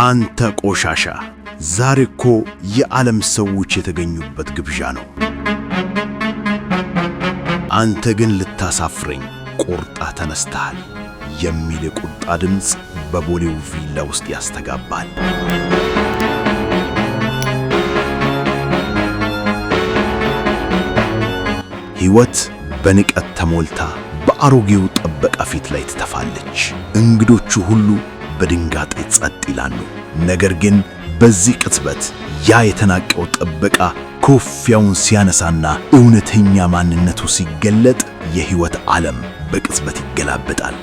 አንተ ቆሻሻ ዛሬ እኮ የዓለም ሰዎች የተገኙበት ግብዣ ነው። አንተ ግን ልታሳፍረኝ ቆርጣ ተነስተሃል የሚል የቁጣ ድምፅ በቦሌው ቪላ ውስጥ ያስተጋባል። ሕይወት በንቀት ተሞልታ በአሮጌው ጠበቃ ፊት ላይ ትተፋለች። እንግዶቹ ሁሉ በድንጋጤ ጸጥ ይላሉ። ነገር ግን በዚህ ቅጽበት ያ የተናቀው ጠበቃ ኮፊያውን ሲያነሳና እውነተኛ ማንነቱ ሲገለጥ የሕይወት ዓለም በቅጽበት ይገላበጣል።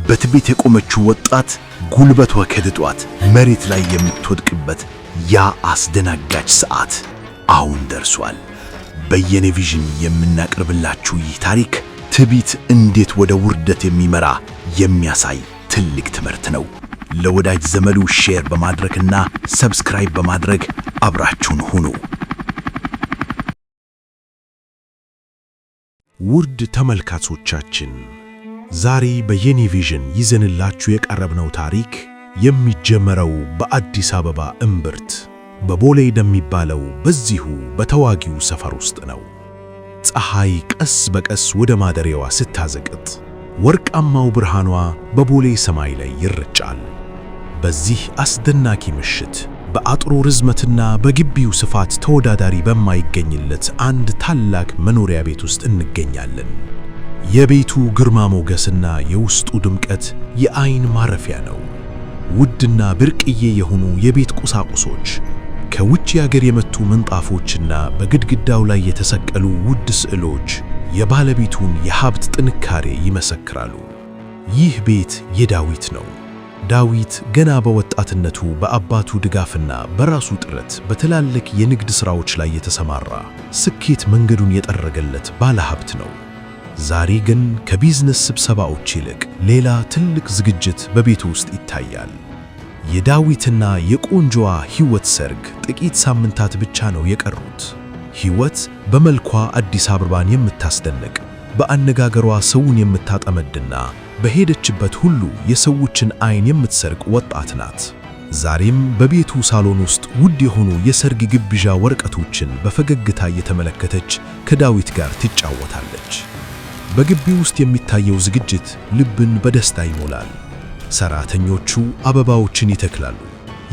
በትዕቢት የቆመችው ወጣት ጉልበቷ ከድጧት መሬት ላይ የምትወድቅበት ያ አስደናጋች ሰዓት አሁን ደርሷል። በየኔ ቪዥን የምናቀርብላችሁ ይህ ታሪክ ትዕቢት እንዴት ወደ ውርደት የሚመራ የሚያሳይ ትልቅ ትምህርት ነው። ለወዳጅ ዘመዱ ሼር በማድረግና ሰብስክራይብ በማድረግ አብራችሁን ሁኑ። ውድ ተመልካቾቻችን ዛሬ በየኔ ቪዥን ይዘንላችሁ የቀረብነው ታሪክ የሚጀመረው በአዲስ አበባ እምብርት በቦሌ እንደሚባለው በዚሁ በተዋጊው ሰፈር ውስጥ ነው። ፀሐይ ቀስ በቀስ ወደ ማደሪያዋ ስታዘቅጥ ወርቃማው ብርሃኗ በቦሌ ሰማይ ላይ ይረጫል። በዚህ አስደናቂ ምሽት በአጥሩ ርዝመትና በግቢው ስፋት ተወዳዳሪ በማይገኝለት አንድ ታላቅ መኖሪያ ቤት ውስጥ እንገኛለን። የቤቱ ግርማ ሞገስና የውስጡ ድምቀት የዓይን ማረፊያ ነው። ውድና ብርቅዬ የሆኑ የቤት ቁሳቁሶች፣ ከውጭ አገር የመጡ ምንጣፎችና በግድግዳው ላይ የተሰቀሉ ውድ ስዕሎች የባለቤቱን የሀብት ጥንካሬ ይመሰክራሉ። ይህ ቤት የዳዊት ነው። ዳዊት ገና በወጣትነቱ በአባቱ ድጋፍና በራሱ ጥረት በትላልቅ የንግድ ሥራዎች ላይ የተሰማራ ስኬት መንገዱን የጠረገለት ባለሀብት ነው። ዛሬ ግን ከቢዝነስ ስብሰባዎች ይልቅ ሌላ ትልቅ ዝግጅት በቤቱ ውስጥ ይታያል። የዳዊትና የቆንጆዋ ሕይወት ሰርግ ጥቂት ሳምንታት ብቻ ነው የቀሩት። ሕይወት በመልኳ አዲስ አበባን የምታስደንቅ፣ በአነጋገሯ ሰውን የምታጠመድና በሄደችበት ሁሉ የሰዎችን ዓይን የምትሰርቅ ወጣት ናት። ዛሬም በቤቱ ሳሎን ውስጥ ውድ የሆኑ የሰርግ ግብዣ ወረቀቶችን በፈገግታ እየተመለከተች ከዳዊት ጋር ትጫወታለች። በግቢው ውስጥ የሚታየው ዝግጅት ልብን በደስታ ይሞላል። ሰራተኞቹ አበባዎችን ይተክላሉ፣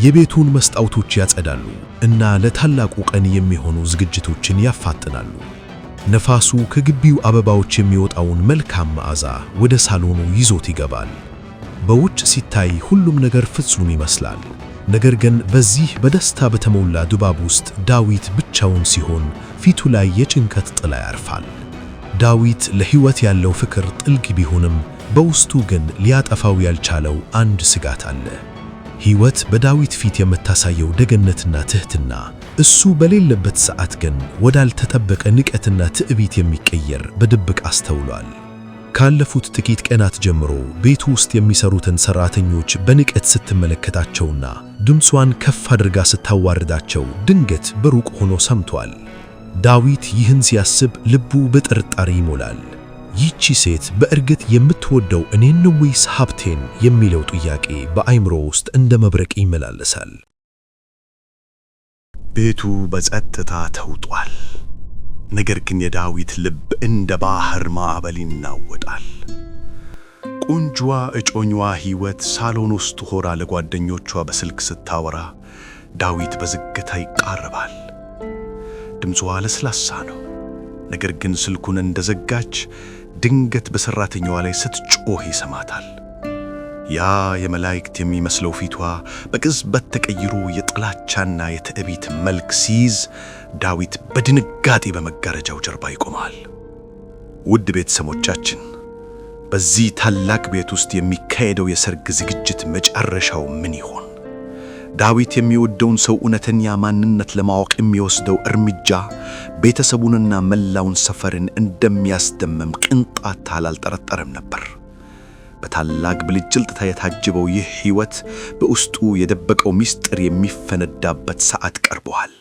የቤቱን መስታወቶች ያጸዳሉ እና ለታላቁ ቀን የሚሆኑ ዝግጅቶችን ያፋጥናሉ። ነፋሱ ከግቢው አበባዎች የሚወጣውን መልካም መዓዛ ወደ ሳሎኑ ይዞት ይገባል። በውጭ ሲታይ ሁሉም ነገር ፍጹም ይመስላል። ነገር ግን በዚህ በደስታ በተሞላ ድባብ ውስጥ ዳዊት ብቻውን ሲሆን ፊቱ ላይ የጭንቀት ጥላ ያርፋል። ዳዊት ለሕይወት ያለው ፍቅር ጥልቅ ቢሆንም በውስጡ ግን ሊያጠፋው ያልቻለው አንድ ስጋት አለ። ሕይወት በዳዊት ፊት የምታሳየው ደግነትና ትህትና እሱ በሌለበት ሰዓት ግን ወዳልተጠበቀ ንቀትና ትዕቢት የሚቀየር በድብቅ አስተውሏል። ካለፉት ጥቂት ቀናት ጀምሮ ቤቱ ውስጥ የሚሰሩትን ሰራተኞች በንቀት ስትመለከታቸውና ድምጿን ከፍ አድርጋ ስታዋርዳቸው ድንገት በሩቅ ሆኖ ሰምቷል። ዳዊት ይህን ሲያስብ ልቡ በጥርጣሬ ይሞላል። ይህቺ ሴት በእርግጥ የምትወደው እኔን ነው ወይስ ሀብቴን የሚለው ጥያቄ በአይምሮ ውስጥ እንደ መብረቅ ይመላለሳል። ቤቱ በጸጥታ ተውጧል። ነገር ግን የዳዊት ልብ እንደ ባህር ማዕበል ይናወጣል። ቆንጆዋ እጮኛዋ ሕይወት ሳሎን ውስጥ ሆራ ለጓደኞቿ በስልክ ስታወራ ዳዊት በዝግታ ይቃረባል። ድምጿ ለስላሳ ነው። ነገር ግን ስልኩን እንደዘጋች ድንገት በሰራተኛዋ ላይ ስትጮህ ይሰማታል። ያ የመላእክት የሚመስለው ፊቷ በቅጽበት ተቀይሮ የጥላቻና የትዕቢት መልክ ሲይዝ ዳዊት በድንጋጤ በመጋረጃው ጀርባ ይቆማል። ውድ ቤተሰቦቻችን፣ በዚህ ታላቅ ቤት ውስጥ የሚካሄደው የሰርግ ዝግጅት መጨረሻው ምን ይሆን? ዳዊት የሚወደውን ሰው እውነተኛ ማንነት ለማወቅ የሚወስደው እርምጃ ቤተሰቡንና መላውን ሰፈርን እንደሚያስደምም ቅንጣት አልጠረጠረም ነበር። በታላቅ ብልጭልጭታ የታጀበው ይህ ሕይወት በውስጡ የደበቀው ምስጢር የሚፈነዳበት ሰዓት ቀርቧል።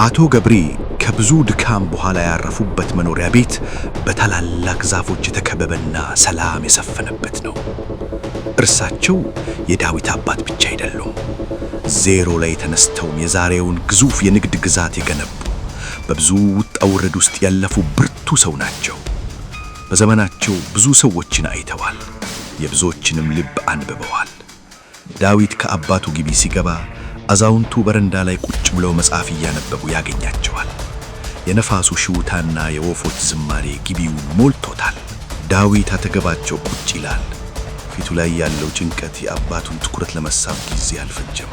አቶ ገብሬ ከብዙ ድካም በኋላ ያረፉበት መኖሪያ ቤት በታላላቅ ዛፎች የተከበበና ሰላም የሰፈነበት ነው። እርሳቸው የዳዊት አባት ብቻ አይደሉም። ዜሮ ላይ ተነስተው የዛሬውን ግዙፍ የንግድ ግዛት የገነቡ በብዙ ውጣ ውረድ ውስጥ ያለፉ ብርቱ ሰው ናቸው። በዘመናቸው ብዙ ሰዎችን አይተዋል፣ የብዙዎችንም ልብ አንብበዋል። ዳዊት ከአባቱ ግቢ ሲገባ አዛውንቱ በረንዳ ላይ ቁጭ ብለው መጽሐፍ እያነበቡ ያገኛቸዋል። የነፋሱ ሽውታና የወፎች ዝማሬ ግቢውን ሞልቶታል። ዳዊት አጠገባቸው ቁጭ ይላል። ፊቱ ላይ ያለው ጭንቀት የአባቱን ትኩረት ለመሳብ ጊዜ አልፈጀም።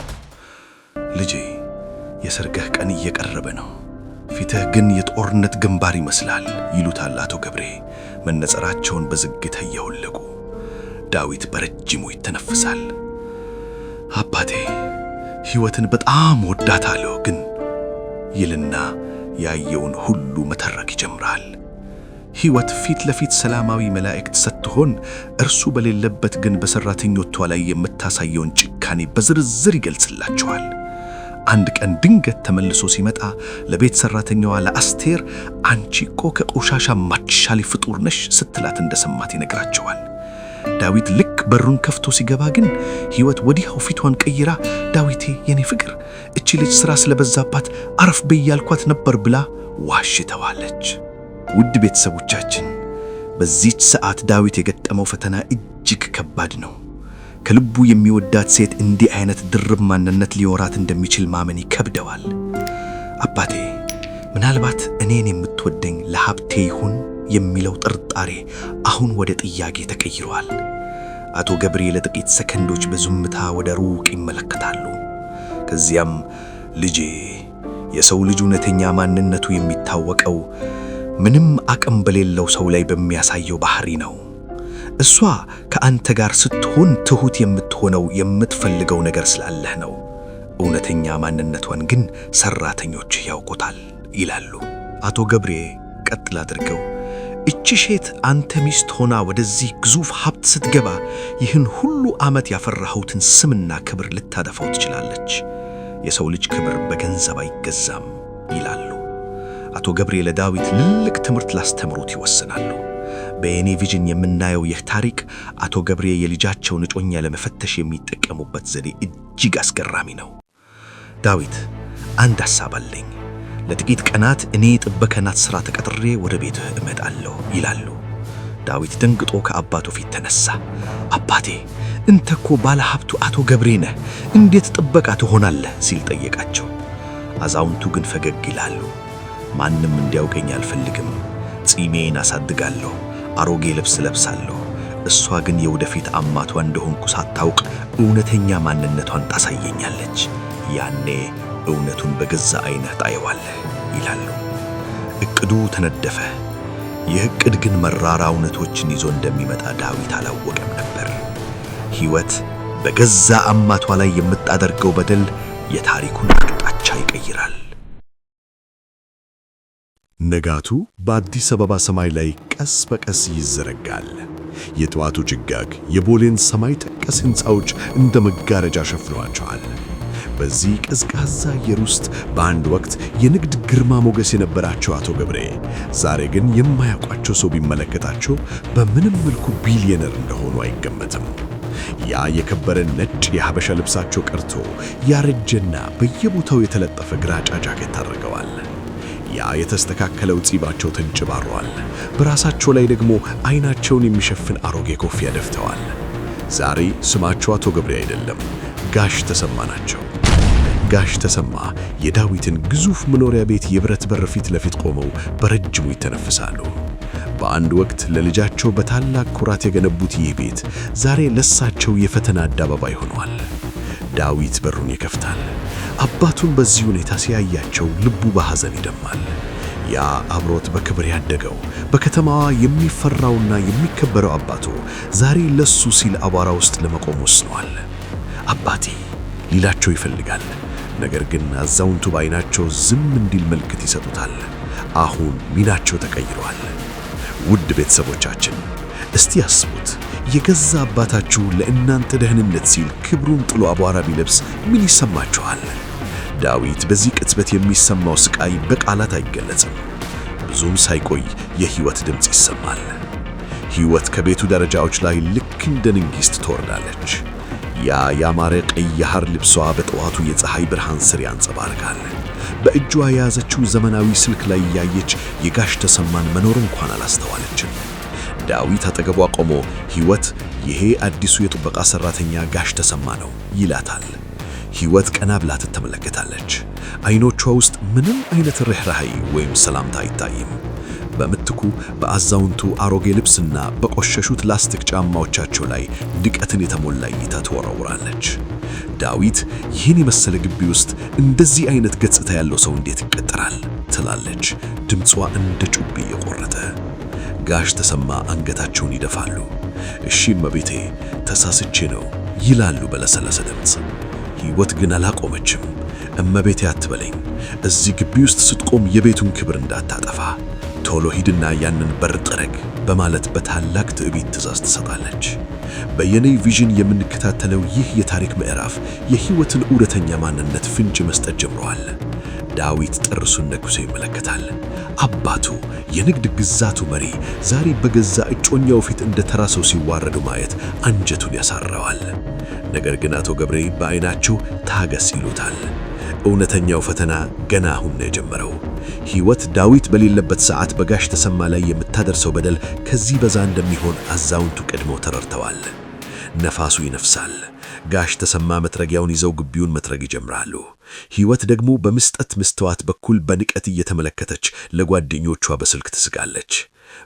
ልጄ፣ የሰርግህ ቀን እየቀረበ ነው፣ ፊትህ ግን የጦርነት ግንባር ይመስላል ይሉታል አቶ ገብሬ መነጽራቸውን በዝግታ እያወለቁ። ዳዊት በረጅሙ ይተነፍሳል። አባቴ፣ ሕይወትን በጣም ወዳታለሁ ግን ይልና ያየውን ሁሉ መተረክ ይጀምራል። ሕይወት ፊት ለፊት ሰላማዊ መላእክት ስትሆን እርሱ በሌለበት ግን በሰራተኞቿ ላይ የምታሳየውን ጭካኔ በዝርዝር ይገልጽላቸዋል። አንድ ቀን ድንገት ተመልሶ ሲመጣ ለቤት ሰራተኛዋ ለአስቴር አንቺ እኮ ከቆሻሻ ማትሻሊ ፍጡር ነሽ ስትላት እንደሰማት ይነግራቸዋል። ዳዊት ልክ በሩን ከፍቶ ሲገባ ግን ሕይወት ወዲያው ፊቷን ቀይራ ዳዊቴ የኔ ፍቅር፣ እቺ ልጅ ሥራ ስለበዛባት አረፍ በይ ያልኳት ነበር ብላ ዋሽተዋለች። ውድ ቤተሰቦቻችን፣ በዚች ሰዓት ዳዊት የገጠመው ፈተና እጅግ ከባድ ነው። ከልቡ የሚወዳት ሴት እንዲህ አይነት ድርብ ማንነት ሊወራት እንደሚችል ማመን ይከብደዋል። አባቴ፣ ምናልባት እኔን የምትወደኝ ለሀብቴ ይሁን የሚለው ጥርጣሬ አሁን ወደ ጥያቄ ተቀይሯል። አቶ ገብሬ ለጥቂት ሰከንዶች በዝምታ ወደ ሩቅ ይመለከታሉ። ከዚያም ልጄ፣ የሰው ልጅ እውነተኛ ማንነቱ የሚታወቀው ምንም አቅም በሌለው ሰው ላይ በሚያሳየው ባህሪ ነው። እሷ ከአንተ ጋር ስትሆን ትሁት የምትሆነው የምትፈልገው ነገር ስላለህ ነው። እውነተኛ ማንነቷን ግን ሰራተኞች ያውቁታል ይላሉ። አቶ ገብሬ ቀጥል አድርገው እቺ ሴት አንተ ሚስት ሆና ወደዚህ ግዙፍ ሀብት ስትገባ ይህን ሁሉ ዓመት ያፈራሁትን ስምና ክብር ልታደፋው ትችላለች። የሰው ልጅ ክብር በገንዘብ አይገዛም ይላሉ። አቶ ገብሬ ለዳዊት ልልቅ ትምህርት ላስተምሩት ይወስናሉ። በየኔ ቪዥን የምናየው ይህ ታሪክ አቶ ገብሬ የልጃቸውን እጮኛ ለመፈተሽ የሚጠቀሙበት ዘዴ እጅግ አስገራሚ ነው። ዳዊት፣ አንድ ሐሳብ አለኝ። ለጥቂት ቀናት እኔ ጥበቃናት ሥራ ተቀጥሬ ወደ ቤትህ እመጣለሁ ይላሉ። ዳዊት ደንግጦ ከአባቱ ፊት ተነሳ። አባቴ፣ እንተ እኮ ባለ ሀብቱ አቶ ገብሬ ነህ፣ እንዴት ጥበቃ ትሆናለህ ሲል ጠየቃቸው። አዛውንቱ ግን ፈገግ ይላሉ። ማንም እንዲያውቀኝ አልፈልግም። ጺሜን አሳድጋለሁ፣ አሮጌ ልብስ ለብሳለሁ። እሷ ግን የወደፊት አማቷ እንደሆንኩ ሳታውቅ እውነተኛ ማንነቷን ታሳየኛለች። ያኔ እውነቱን በገዛ ዓይንህ ታየዋለህ ይላሉ። እቅዱ ተነደፈ። ይህ እቅድ ግን መራራ እውነቶችን ይዞ እንደሚመጣ ዳዊት አላወቀም ነበር። ሕይወት በገዛ አማቷ ላይ የምታደርገው በደል የታሪኩን አቅጣጫ ይቀይራል። ንጋቱ በአዲስ አበባ ሰማይ ላይ ቀስ በቀስ ይዘረጋል። የጠዋቱ ጭጋግ የቦሌን ሰማይ ጠቀስ ሕንፃዎች እንደ መጋረጃ ሸፍኗቸዋል። በዚህ ቀዝቃዛ አየር ውስጥ በአንድ ወቅት የንግድ ግርማ ሞገስ የነበራቸው አቶ ገብሬ ዛሬ ግን የማያውቋቸው ሰው ቢመለከታቸው በምንም መልኩ ቢሊየነር እንደሆኑ አይገመትም። ያ የከበረ ነጭ የሐበሻ ልብሳቸው ቀርቶ ያረጀና በየቦታው የተለጠፈ ግራጫ ጃኬት አድርገዋል። ያ የተስተካከለው ጺማቸው ተንጭባሯል። በራሳቸው ላይ ደግሞ አይናቸውን የሚሸፍን አሮጌ ኮፍያ ደፍተዋል። ዛሬ ስማቸው አቶ ገብሬ አይደለም፣ ጋሽ ተሰማ ናቸው። ጋሽ ተሰማ የዳዊትን ግዙፍ መኖሪያ ቤት የብረት በር ፊት ለፊት ቆመው በረጅሙ ይተነፍሳሉ። በአንድ ወቅት ለልጃቸው በታላቅ ኩራት የገነቡት ይህ ቤት ዛሬ ለሳቸው የፈተና አደባባይ ሆኗል። ዳዊት በሩን ይከፍታል። አባቱን በዚህ ሁኔታ ሲያያቸው ልቡ በሐዘን ይደማል። ያ አብሮት በክብር ያደገው በከተማዋ የሚፈራውና የሚከበረው አባቱ ዛሬ ለሱ ሲል አቧራ ውስጥ ለመቆም ወስኗል። አባቴ ሊላቸው ይፈልጋል። ነገር ግን አዛውንቱ በዓይናቸው ዝም እንዲል ምልክት ይሰጡታል። አሁን ሚናቸው ተቀይሯል። ውድ ቤተሰቦቻችን፣ እስቲ ያስቡት፣ የገዛ አባታችሁ ለእናንተ ደህንነት ሲል ክብሩን ጥሎ አቧራ ቢለብስ ምን ይሰማችኋል? ዳዊት በዚህ ቅጽበት የሚሰማው ስቃይ በቃላት አይገለጽም። ብዙም ሳይቆይ የሕይወት ድምፅ ይሰማል። ሕይወት ከቤቱ ደረጃዎች ላይ ልክ እንደ ንግሥት ትወርዳለች። ያ ያማረ ቀይ የሐር ልብሷ በጠዋቱ የፀሐይ ብርሃን ስር ያንጸባርቃል። በእጇ የያዘችው ዘመናዊ ስልክ ላይ ያየች የጋሽ ተሰማን መኖር እንኳን አላስተዋለችም። ዳዊት አጠገቧ ቆሞ ሕይወት፣ ይሄ አዲሱ የጥበቃ ሠራተኛ ጋሽ ተሰማ ነው ይላታል። ሕይወት ቀና ብላ ትመለከታለች። አይኖቿ ውስጥ ምንም አይነት ርኅራኄ ወይም ሰላምታ አይታይም። በምትኩ በአዛውንቱ አሮጌ ልብስና በቆሸሹት ላስቲክ ጫማዎቻቸው ላይ ንቀትን የተሞላ እይታ ትወረውራለች። ዳዊት ይህን የመሰለ ግቢ ውስጥ እንደዚህ አይነት ገጽታ ያለው ሰው እንዴት ይቀጠራል ትላለች፣ ድምጿ እንደ ጩቤ የቆረጠ። ጋሽ ተሰማ አንገታቸውን ይደፋሉ። እሺ እመቤቴ፣ ተሳስቼ ነው ይላሉ በለሰለሰ ድምፅ። ሕይወት ግን አላቆመችም። እመቤቴ አትበለኝ፣ እዚህ ግቢ ውስጥ ስትቆም የቤቱን ክብር እንዳታጠፋ፣ ቶሎ ሂድና ያንን በር ጥረግ በማለት በታላቅ ትዕቢት ትእዛዝ ትሰጣለች። በየኔ ቪዥን የምንከታተለው ይህ የታሪክ ምዕራፍ የሕይወትን እውነተኛ ማንነት ፍንጭ መስጠት ጀምሯል። ዳዊት ጥርሱን ነክሶ ይመለከታል። አባቱ የንግድ ግዛቱ መሪ ዛሬ በገዛ እጮኛው ፊት እንደ ተራ ሰው ሲዋረዱ ማየት አንጀቱን ያሳረዋል። ነገር ግን አቶ ገብሬ በዓይናቸው ታገስ ይሉታል። እውነተኛው ፈተና ገና አሁን ነው የጀመረው። ሕይወት ዳዊት በሌለበት ሰዓት በጋሽ ተሰማ ላይ የምታደርሰው በደል ከዚህ በዛ እንደሚሆን አዛውንቱ ቀድመው ተረድተዋል። ነፋሱ ይነፍሳል። ጋሽ ተሰማ መጥረጊያውን ይዘው ግቢውን መጥረግ ይጀምራሉ። ሕይወት ደግሞ በምስጠት መስተዋት በኩል በንቀት እየተመለከተች ለጓደኞቿ በስልክ ትስቃለች።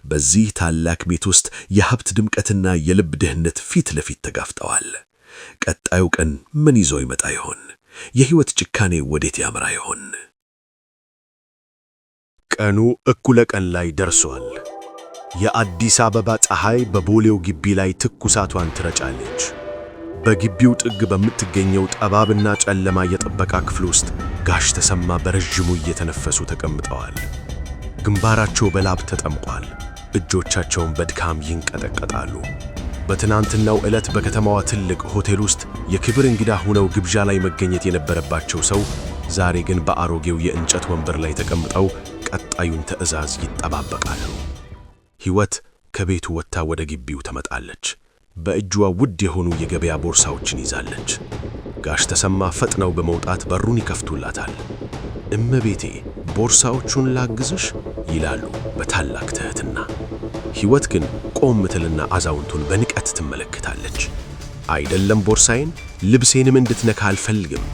በዚህ ታላቅ ቤት ውስጥ የሀብት ድምቀትና የልብ ድህነት ፊት ለፊት ተጋፍጠዋል። ቀጣዩ ቀን ምን ይዞ ይመጣ ይሆን? የሕይወት ጭካኔ ወዴት ያመራ ይሆን? ቀኑ እኩለ ቀን ላይ ደርሷል። የአዲስ አበባ ፀሐይ በቦሌው ግቢ ላይ ትኩሳቷን ትረጫለች። በግቢው ጥግ በምትገኘው ጠባብና ጨለማ የጥበቃ ክፍል ውስጥ ጋሽ ተሰማ በረዥሙ እየተነፈሱ ተቀምጠዋል። ግንባራቸው በላብ ተጠምቋል። እጆቻቸውን በድካም ይንቀጠቀጣሉ። በትናንትናው ዕለት በከተማዋ ትልቅ ሆቴል ውስጥ የክብር እንግዳ ሆነው ግብዣ ላይ መገኘት የነበረባቸው ሰው ዛሬ ግን በአሮጌው የእንጨት ወንበር ላይ ተቀምጠው ቀጣዩን ትዕዛዝ ይጠባበቃሉ። ሕይወት ከቤቱ ወጥታ ወደ ግቢው ትመጣለች። በእጇ ውድ የሆኑ የገበያ ቦርሳዎችን ይዛለች። ጋሽ ተሰማ ፈጥነው በመውጣት በሩን ይከፍቱላታል። እመቤቴ፣ ቦርሳዎቹን ላግዝሽ ይላሉ በታላቅ ትህትና። ሕይወት ግን ቆም ትልና አዛውንቱን በንቀት ትመለከታለች። አይደለም ቦርሳዬን፣ ልብሴንም እንድትነካ አልፈልግም፣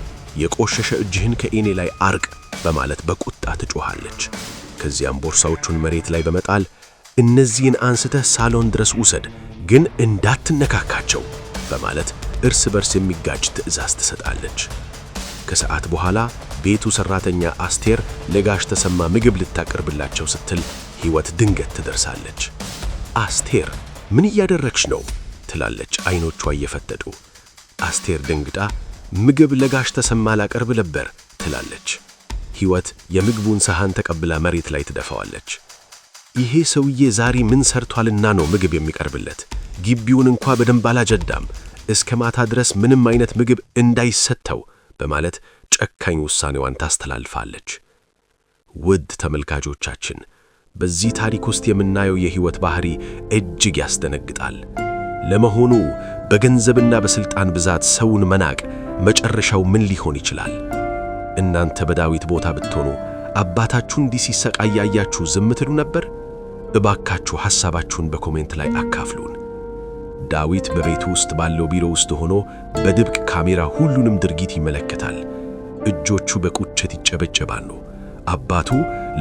የቆሸሸ እጅህን ከእኔ ላይ አርቅ በማለት በቁጣ ትጮኻለች። ከዚያም ቦርሳዎቹን መሬት ላይ በመጣል እነዚህን አንስተህ ሳሎን ድረስ ውሰድ፣ ግን እንዳትነካካቸው በማለት እርስ በርስ የሚጋጭ ትዕዛዝ ትሰጣለች። ከሰዓት በኋላ ቤቱ ሰራተኛ አስቴር ለጋሽ ተሰማ ምግብ ልታቀርብላቸው ስትል ሕይወት ድንገት ትደርሳለች። አስቴር፣ ምን እያደረግሽ ነው? ትላለች አይኖቿ እየፈጠጡ። አስቴር ደንግጣ ምግብ ለጋሽ ተሰማ ላቀርብ ነበር ትላለች። ሕይወት የምግቡን ሰሃን ተቀብላ መሬት ላይ ትደፋዋለች። ይሄ ሰውዬ ዛሬ ምን ሰርቷልና ነው ምግብ የሚቀርብለት? ግቢውን እንኳ በደንብ አላጀዳም። እስከ ማታ ድረስ ምንም አይነት ምግብ እንዳይሰጠው በማለት ጨካኝ ውሳኔዋን ታስተላልፋለች። ውድ ተመልካቾቻችን፣ በዚህ ታሪክ ውስጥ የምናየው የሕይወት ባህሪ እጅግ ያስደነግጣል። ለመሆኑ በገንዘብና በስልጣን ብዛት ሰውን መናቅ መጨረሻው ምን ሊሆን ይችላል? እናንተ በዳዊት ቦታ ብትሆኑ አባታችሁ እንዲህ ሲሰቃይ ያያችሁ ዝም ትሉ ነበር? እባካችሁ ሐሳባችሁን በኮሜንት ላይ አካፍሉን። ዳዊት በቤቱ ውስጥ ባለው ቢሮ ውስጥ ሆኖ በድብቅ ካሜራ ሁሉንም ድርጊት ይመለከታል። እጆቹ በቁጭት ይጨበጨባሉ። አባቱ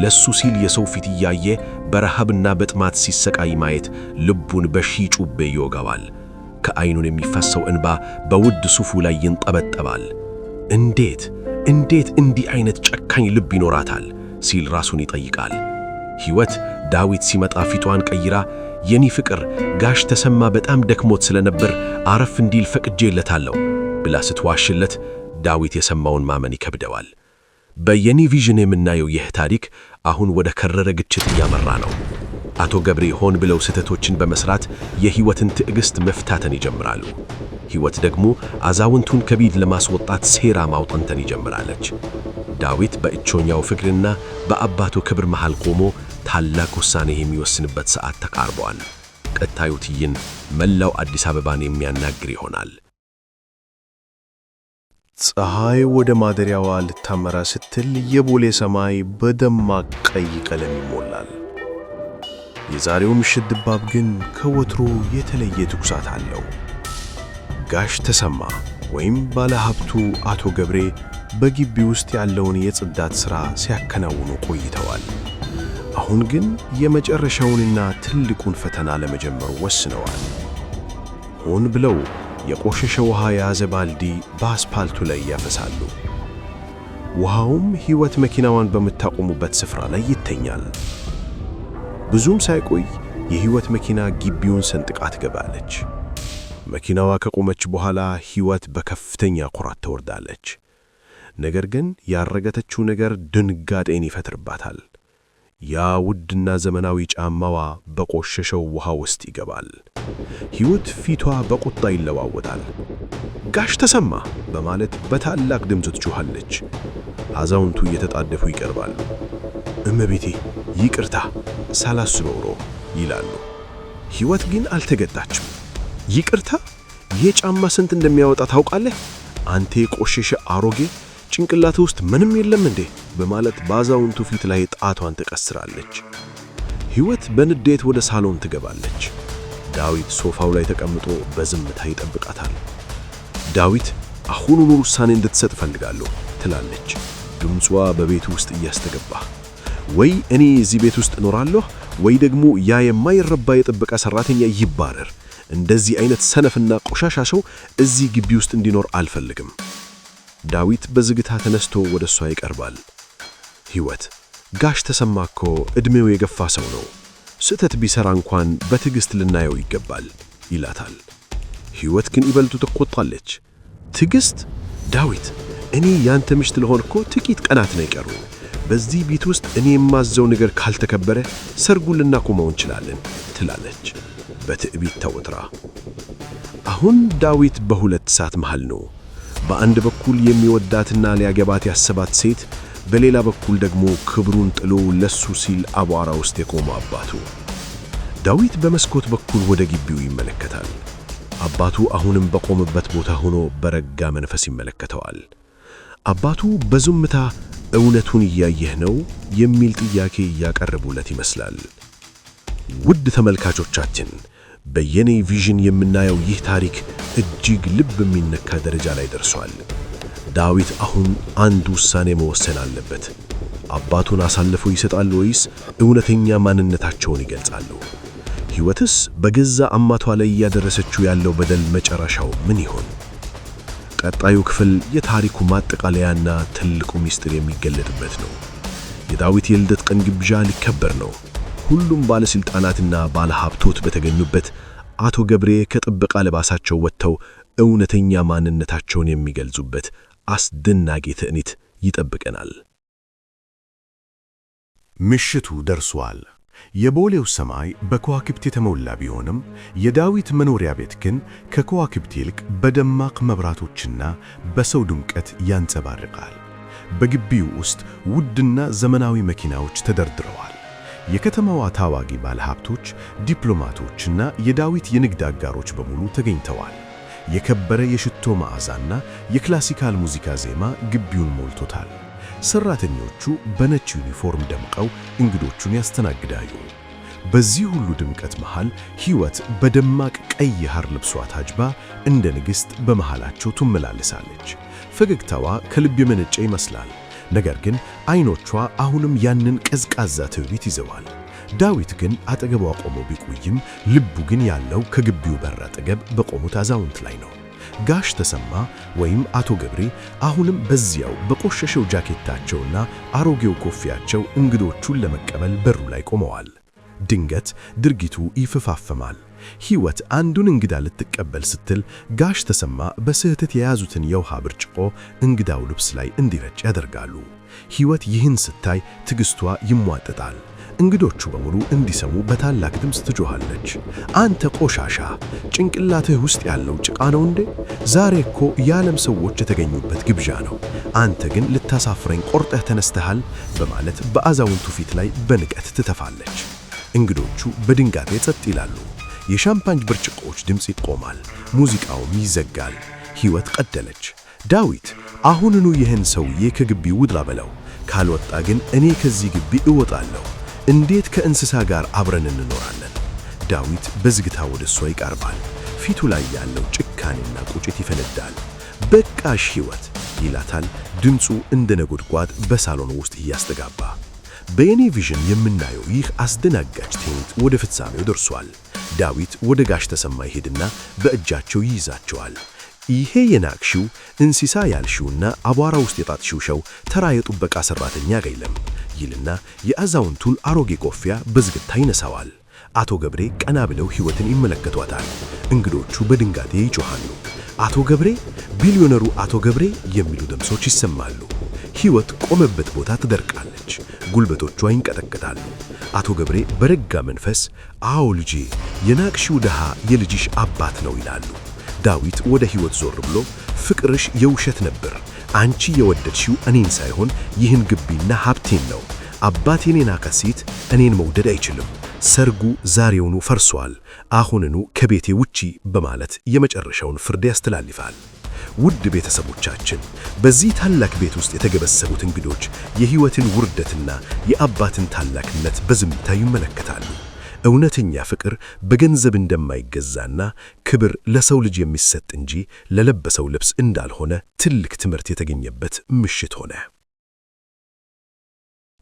ለሱ ሲል የሰው ፊት እያየ በረሃብና በጥማት ሲሰቃይ ማየት ልቡን በሺህ ጩቤ ይወጋዋል። ከዓይኑን የሚፈሰው እንባ በውድ ሱፉ ላይ ይንጠበጠባል። እንዴት እንዲህ አይነት ጨካኝ ልብ ይኖራታል ሲል ራሱን ይጠይቃል። ሕይወት ዳዊት ሲመጣ ፊቷን ቀይራ የኔ ፍቅር ጋሽ ተሰማ በጣም ደክሞት ስለነበር አረፍ እንዲል ፈቅጄለታለሁ ብላ ስትዋሽለት ዳዊት የሰማውን ማመን ይከብደዋል። በየኔ ቪዥን የምናየው ይህ ታሪክ አሁን ወደ ከረረ ግጭት እያመራ ነው። አቶ ገብሬ ሆን ብለው ስህተቶችን በመስራት የሕይወትን ትዕግስት መፍታተን ይጀምራሉ። ሕይወት ደግሞ አዛውንቱን ከቤት ለማስወጣት ሴራ ማውጠንጠን ይጀምራለች። ዳዊት በእጮኛው ፍቅርና በአባቱ ክብር መሃል ቆሞ ታላቅ ውሳኔ የሚወስንበት ሰዓት ተቃርቧል። ቀጣዩ ትዕይንት መላው አዲስ አበባን የሚያናግር ይሆናል። ፀሐይ ወደ ማደሪያዋ ልታመራ ስትል የቦሌ ሰማይ በደማቅ ቀይ ቀለም ይሞላል። የዛሬው ምሽት ድባብ ግን ከወትሮ የተለየ ትኩሳት አለው። ጋሽ ተሰማ ወይም ባለሀብቱ አቶ ገብሬ በግቢ ውስጥ ያለውን የጽዳት ሥራ ሲያከናውኑ ቆይተዋል። አሁን ግን የመጨረሻውንና ትልቁን ፈተና ለመጀመር ወስነዋል። ሆን ብለው የቆሸሸ ውሃ የያዘ ባልዲ በአስፓልቱ ላይ ያፈሳሉ። ውሃውም ሕይወት መኪናዋን በምታቆሙበት ስፍራ ላይ ይተኛል። ብዙም ሳይቆይ የሕይወት መኪና ግቢውን ሰንጥቃ ትገባለች። መኪናዋ ከቆመች በኋላ ሕይወት በከፍተኛ ኩራት ትወርዳለች። ነገር ግን ያረገተችው ነገር ድንጋጤን ይፈጥርባታል። ያ ውድና ዘመናዊ ጫማዋ በቆሸሸው ውሃ ውስጥ ይገባል። ሕይወት ፊቷ በቁጣ ይለዋወጣል። ጋሽ ተሰማ በማለት በታላቅ ድምፅ ትጮኻለች። አዛውንቱ እየተጣደፉ ይቀርባሉ። እመቤቴ ይቅርታ ሳላስበው ነው ይላሉ። ሕይወት ግን አልተገጣችም። ይቅርታ? ይሄ ጫማ ስንት እንደሚያወጣ ታውቃለህ? አንተ የቆሸሸ አሮጌ፣ ጭንቅላት ውስጥ ምንም የለም እንዴ? በማለት በአዛውንቱ ፊት ላይ ጣቷን ትቀስራለች። ሕይወት በንዴት ወደ ሳሎን ትገባለች። ዳዊት ሶፋው ላይ ተቀምጦ በዝምታ ይጠብቃታል። ዳዊት አሁኑኑ ውሳኔ እንድትሰጥ ፈልጋለሁ ትላለች፣ ድምጿ በቤቱ ውስጥ እያስተገባ። ወይ እኔ እዚህ ቤት ውስጥ እኖራለሁ ወይ ደግሞ ያ የማይረባ የጥበቃ ሰራተኛ ይባረር። እንደዚህ አይነት ሰነፍና ቆሻሻ ሰው እዚህ ግቢ ውስጥ እንዲኖር አልፈልግም። ዳዊት በዝግታ ተነስቶ ወደሷ ይቀርባል። ሕይወት ጋሽ ተሰማ እኮ ዕድሜው የገፋ ሰው ነው፣ ስህተት ቢሰራ እንኳን በትዕግስት ልናየው ይገባል ይላታል። ሕይወት ግን ይበልጡ ትቆጣለች። ትዕግስት? ዳዊት እኔ ያንተ ምሽት ልሆን እኮ ጥቂት ቀናት ነው የቀሩ። በዚህ ቤት ውስጥ እኔ የማዘው ነገር ካልተከበረ ሰርጉን ልናቆመው እንችላለን ትላለች በትዕቢት ተወጥራ። አሁን ዳዊት በሁለት እሳት መሃል ነው። በአንድ በኩል የሚወዳትና ሊያገባት ያሰባት ሴት፣ በሌላ በኩል ደግሞ ክብሩን ጥሎ ለሱ ሲል አቧራ ውስጥ የቆመ አባቱ። ዳዊት በመስኮት በኩል ወደ ግቢው ይመለከታል። አባቱ አሁንም በቆመበት ቦታ ሆኖ በረጋ መንፈስ ይመለከተዋል። አባቱ በዝምታ እውነቱን እያየህ ነው የሚል ጥያቄ እያቀረቡለት ይመስላል። ውድ ተመልካቾቻችን፣ በየኔ ቪዥን የምናየው ይህ ታሪክ እጅግ ልብ የሚነካ ደረጃ ላይ ደርሷል። ዳዊት አሁን አንድ ውሳኔ መወሰን አለበት። አባቱን አሳልፈው ይሰጣል ወይስ እውነተኛ ማንነታቸውን ይገልጻሉ? ሕይወትስ በገዛ አማቷ ላይ እያደረሰችው ያለው በደል መጨረሻው ምን ይሆን? ቀጣዩ ክፍል የታሪኩ ማጠቃለያና ትልቁ ምስጢር የሚገለጥበት ነው። የዳዊት የልደት ቀን ግብዣ ሊከበር ነው። ሁሉም ባለስልጣናትና ባለሀብቶች በተገኙበት አቶ ገብሬ ከጥበቃ ልባሳቸው ወጥተው እውነተኛ ማንነታቸውን የሚገልጹበት አስደናቂ ትዕይንት ይጠብቀናል። ምሽቱ ደርሷል። የቦሌው ሰማይ በከዋክብት የተሞላ ቢሆንም የዳዊት መኖሪያ ቤት ግን ከከዋክብት ይልቅ በደማቅ መብራቶችና በሰው ድምቀት ያንጸባርቃል። በግቢው ውስጥ ውድና ዘመናዊ መኪናዎች ተደርድረዋል። የከተማዋ ታዋቂ ባለሀብቶች፣ ዲፕሎማቶችና የዳዊት የንግድ አጋሮች በሙሉ ተገኝተዋል። የከበረ የሽቶ መዓዛና የክላሲካል ሙዚቃ ዜማ ግቢውን ሞልቶታል። ሰራተኞቹ በነጭ ዩኒፎርም ደምቀው እንግዶቹን ያስተናግዳሉ። በዚህ ሁሉ ድምቀት መሃል ሕይወት በደማቅ ቀይ ሐር ልብሷ ታጅባ እንደ ንግሥት በመሃላቸው ትመላለሳለች። ፈገግታዋ ከልብ የመነጨ ይመስላል። ነገር ግን አይኖቿ አሁንም ያንን ቀዝቃዛ ትዕቢት ይዘዋል። ዳዊት ግን አጠገቧ ቆሞ ቢቆይም ልቡ ግን ያለው ከግቢው በር አጠገብ በቆሙት አዛውንት ላይ ነው። ጋሽ ተሰማ ወይም አቶ ገብሬ አሁንም በዚያው በቆሸሸው ጃኬታቸውና አሮጌው ኮፍያቸው እንግዶቹን ለመቀበል በሩ ላይ ቆመዋል። ድንገት ድርጊቱ ይፈፋፈማል። ሕይወት አንዱን እንግዳ ልትቀበል ስትል ጋሽ ተሰማ በስህተት የያዙትን የውሃ ብርጭቆ እንግዳው ልብስ ላይ እንዲረጭ ያደርጋሉ። ሕይወት ይህን ስታይ ትዕግስቷ ይሟጠጣል። እንግዶቹ በሙሉ እንዲሰሙ በታላቅ ድምፅ ትጮኻለች። አንተ ቆሻሻ! ጭንቅላትህ ውስጥ ያለው ጭቃ ነው እንዴ? ዛሬ እኮ የዓለም ሰዎች የተገኙበት ግብዣ ነው። አንተ ግን ልታሳፍረኝ ቆርጠህ ተነስተሃል በማለት በአዛውንቱ ፊት ላይ በንቀት ትተፋለች። እንግዶቹ በድንጋጤ ጸጥ ይላሉ። የሻምፓኝ ብርጭቆዎች ድምፅ ይቆማል፣ ሙዚቃውም ይዘጋል። ሕይወት ቀደለች። ዳዊት አሁንኑ ይህን ሰውዬ ከግቢው ውጣ በለው፣ ካልወጣ ግን እኔ ከዚህ ግቢ እወጣለሁ። እንዴት ከእንስሳ ጋር አብረን እንኖራለን? ዳዊት በዝግታ ወደ እሷ ይቀርባል። ፊቱ ላይ ያለው ጭካኔና ቁጭት ይፈነዳል። በቃሽ ሕይወት ይላታል፣ ድምፁ እንደ ነጎድጓድ በሳሎን ውስጥ እያስተጋባ። በየኔ ቪዥን የምናየው ይህ አስደናጋጭ ትዕይንት ወደ ፍጻሜው ደርሷል። ዳዊት ወደ ጋሽ ተሰማ ይሄድና በእጃቸው ይይዛቸዋል። ይሄ የናቅሽው እንስሳ ያልሽውና አቧራ ውስጥ የጣጥሽው ሰው ተራ የጥበቃ ሠራተኛ አይደለም ይልና የአዛውንቱን አሮጌ ኮፍያ በዝግታ ይነሳዋል። አቶ ገብሬ ቀና ብለው ሕይወትን ይመለከቷታል። እንግዶቹ በድንጋጤ ይጮኻሉ። አቶ ገብሬ! ቢሊዮነሩ አቶ ገብሬ የሚሉ ድምጾች ይሰማሉ። ሕይወት ቆመበት ቦታ ትደርቃለች። ጉልበቶቿ ይንቀጠቀጣሉ። አቶ ገብሬ በረጋ መንፈስ አዎ ልጄ፣ የናቅሽው ድሃ የልጅሽ አባት ነው ይላሉ። ዳዊት ወደ ሕይወት ዞር ብሎ ፍቅርሽ የውሸት ነበር። አንቺ የወደድሽው እኔን ሳይሆን ይህን ግቢና ሀብቴን ነው። አባቴን የናቀ ሴት እኔን መውደድ አይችልም። ሰርጉ ዛሬውኑ ፈርሷል። አሁንኑ ከቤቴ ውጪ በማለት የመጨረሻውን ፍርድ ያስተላልፋል። ውድ ቤተሰቦቻችን፣ በዚህ ታላቅ ቤት ውስጥ የተገበሰቡት እንግዶች የሕይወትን ውርደትና የአባትን ታላቅነት በዝምታ ይመለከታሉ። እውነተኛ ፍቅር በገንዘብ እንደማይገዛና ክብር ለሰው ልጅ የሚሰጥ እንጂ ለለበሰው ልብስ እንዳልሆነ ትልቅ ትምህርት የተገኘበት ምሽት ሆነ።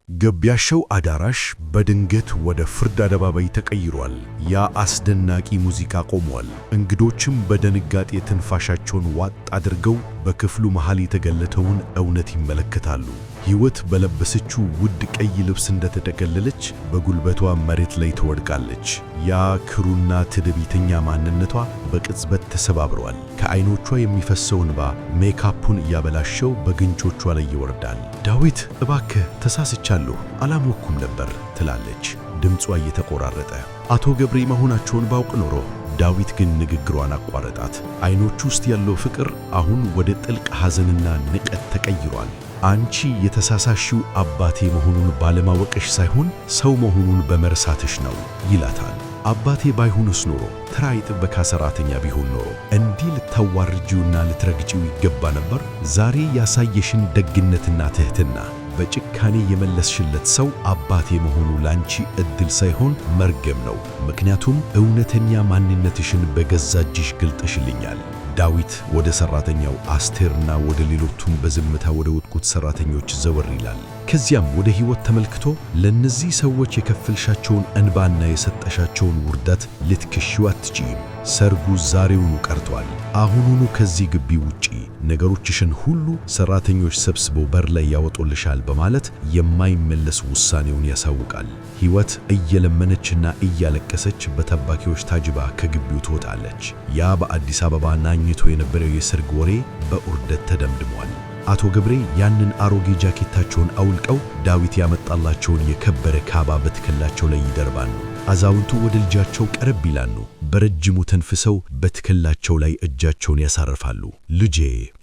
ገቢያቸው አዳራሽ በድንገት ወደ ፍርድ አደባባይ ተቀይሯል። ያ አስደናቂ ሙዚቃ ቆሟል። እንግዶችም በድንጋጤ ትንፋሻቸውን ዋጥ አድርገው በክፍሉ መሃል የተገለጠውን እውነት ይመለከታሉ። ሕይወት በለበሰችው ውድ ቀይ ልብስ እንደተጠቀለለች በጉልበቷ መሬት ላይ ትወድቃለች። ያ ክሩና ትዕቢተኛ ማንነቷ በቅጽበት ተሰባብሯል። ከዓይኖቿ የሚፈሰው እንባ ሜካፑን እያበላሸው በግንጮቿ ላይ ይወርዳል። ዳዊት እባክህ ተሳስቻለሁ፣ አላወቅኩም ነበር ትላለች፣ ድምጿ እየተቆራረጠ። አቶ ገብሬ መሆናቸውን ባውቅ ኖሮ። ዳዊት ግን ንግግሯን አቋረጣት። ዓይኖቹ ውስጥ ያለው ፍቅር አሁን ወደ ጥልቅ ሐዘንና ንቀት ተቀይሯል። አንቺ የተሳሳሽው አባቴ መሆኑን ባለማወቅሽ ሳይሆን ሰው መሆኑን በመርሳትሽ ነው ይላታል። አባቴ ባይሆንስ ኖሮ ተራ የጥበቃ ሠራተኛ ቢሆን ኖሮ እንዲህ ልታዋርጂውና ልትረግጪው ይገባ ነበር። ዛሬ ያሳየሽን ደግነትና ትሕትና በጭካኔ የመለስሽለት ሰው አባቴ መሆኑ ላንቺ ዕድል ሳይሆን መርገም ነው። ምክንያቱም እውነተኛ ማንነትሽን በገዛ እጅሽ ገልጠሽልኛል። ዳዊት ወደ ሠራተኛው አስቴርና ወደ ሌሎቹም በዝምታ ወደ ወድቁት ሠራተኞች ዘወር ይላል። ከዚያም ወደ ሕይወት ተመልክቶ ለእነዚህ ሰዎች የከፈልሻቸውን እንባና የሰጠሻቸውን ውርደት ልትክሺው አትችይም። ሰርጉ ዛሬውኑ ቀርቷል። አሁኑኑ ከዚህ ግቢ ውጪ፣ ነገሮችሽን ሁሉ ሠራተኞች ሰብስበው በር ላይ ያወጡልሻል በማለት የማይመለስ ውሳኔውን ያሳውቃል። ሕይወት እየለመነችና እያለቀሰች በጠባቂዎች ታጅባ ከግቢው ትወጣለች። ያ በአዲስ አበባ ናኝቶ የነበረው የሰርግ ወሬ በውርደት ተደምድሟል። አቶ ገብሬ ያንን አሮጌ ጃኬታቸውን አውልቀው ዳዊት ያመጣላቸውን የከበረ ካባ በትከላቸው ላይ ይደርባሉ። አዛውንቱ ወደ ልጃቸው ቀረብ ይላሉ። በረጅሙ ተንፍሰው በትከላቸው ላይ እጃቸውን ያሳርፋሉ። ልጄ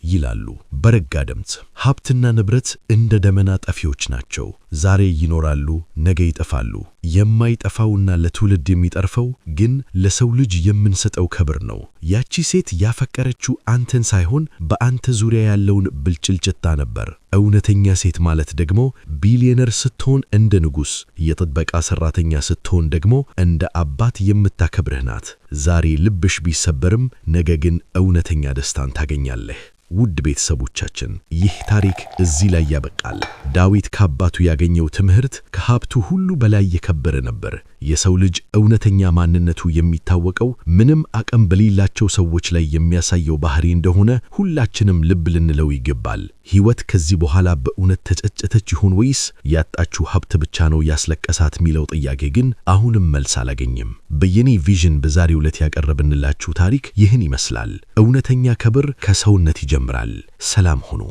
ይላሉ በረጋ ድምፅ። ሀብትና ንብረት እንደ ደመና ጠፊዎች ናቸው። ዛሬ ይኖራሉ፣ ነገ ይጠፋሉ። የማይጠፋውና ለትውልድ የሚጠርፈው ግን ለሰው ልጅ የምንሰጠው ክብር ነው። ያቺ ሴት ያፈቀረችው አንተን ሳይሆን በአንተ ዙሪያ ያለውን ብልጭልጭታ ነበር። እውነተኛ ሴት ማለት ደግሞ ቢሊዮነር ስትሆን እንደ ንጉሥ፣ የጥበቃ ሠራተኛ ስትሆን ደግሞ እንደ አባት የምታከብርህ ናት። ዛሬ ልብሽ ቢሰበርም ነገ ግን እውነተኛ ደስታን ታገኛለህ። ውድ ቤተሰቦቻችን ይህ ታሪክ እዚህ ላይ ያበቃል። ዳዊት ከአባቱ ያገኘው ትምህርት ከሀብቱ ሁሉ በላይ የከበረ ነበር። የሰው ልጅ እውነተኛ ማንነቱ የሚታወቀው ምንም አቅም በሌላቸው ሰዎች ላይ የሚያሳየው ባህሪ እንደሆነ ሁላችንም ልብ ልንለው ይገባል። ሕይወት ከዚህ በኋላ በእውነት ተጸጸተች ይሆን ወይስ ያጣችው ሀብት ብቻ ነው ያስለቀሳት የሚለው ጥያቄ ግን አሁንም መልስ አላገኘም። በየኔ ቪዥን በዛሬው ዕለት ያቀረብንላችሁ ታሪክ ይህን ይመስላል። እውነተኛ ክብር ከሰውነት ይጀምራል። ሰላም ሁኑ።